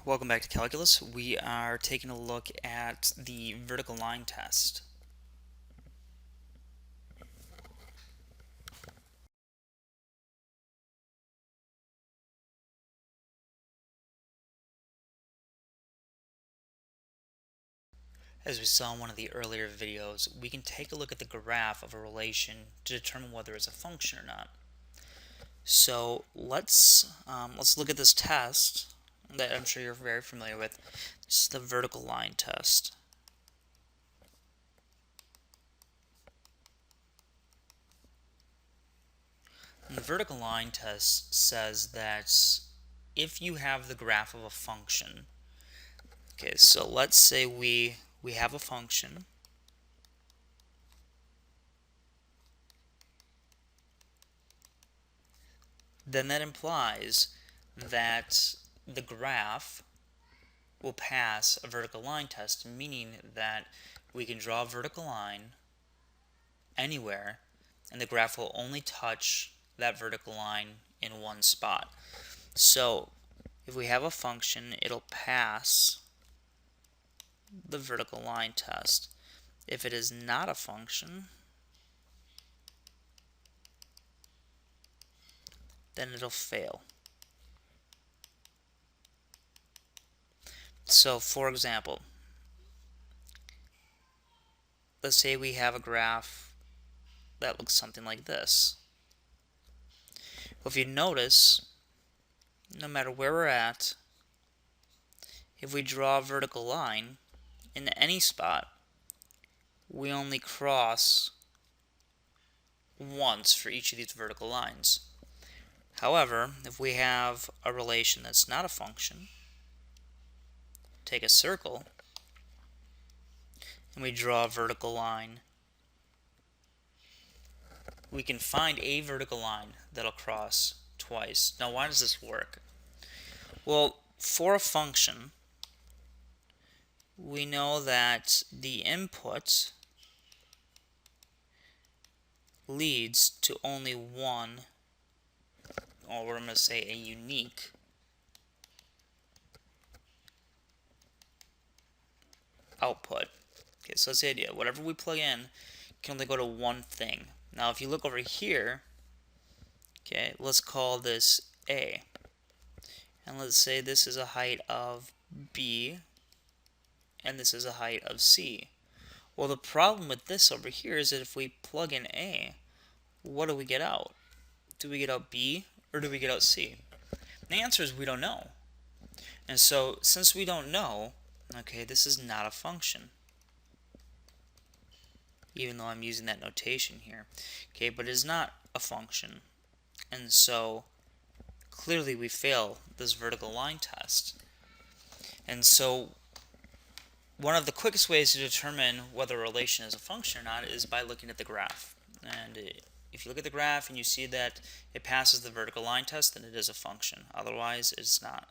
Welcome back to Calculus. We are taking a look at the vertical line test. As we saw in one of the earlier videos, we can take a look at the graph of a relation to determine whether it's a function or not. So let's look at this test that I'm sure you're very familiar with. This is the vertical line test. And the vertical line test says that if you have the graph of a function, okay, so let's say we have a function, then that implies that the graph will pass a vertical line test, meaning that we can draw a vertical line anywhere and the graph will only touch that vertical line in one spot. So if we have a function, it'll pass the vertical line test. If it is not a function, then it'll fail. So for example, let's say we have a graph that looks something like this. Well, if you notice, no matter where we're at, if we draw a vertical line in any spot, we only cross once for each of these vertical lines. However, if we have a relation that's not a function, take a circle, and we draw a vertical line, we can find a vertical line that'll cross twice. Now, why does this work? Well, for a function, we know that the input leads to only one, or we're going to say a unique output. Okay, so that's the idea. Whatever we plug in can only go to one thing. Now, if you look over here, okay, let's call this A. And let's say this is a height of B, and this is a height of C. Well, the problem with this over here is that if we plug in A, what do we get out? Do we get out B, or do we get out C? And the answer is we don't know. And so, since we don't know, okay, this is not a function, even though I'm using that notation here. Okay, but it is not a function. And so, clearly we fail this vertical line test. And so, one of the quickest ways to determine whether a relation is a function or not is by looking at the graph. And if you look at the graph and you see that it passes the vertical line test, then it is a function. Otherwise, it's not.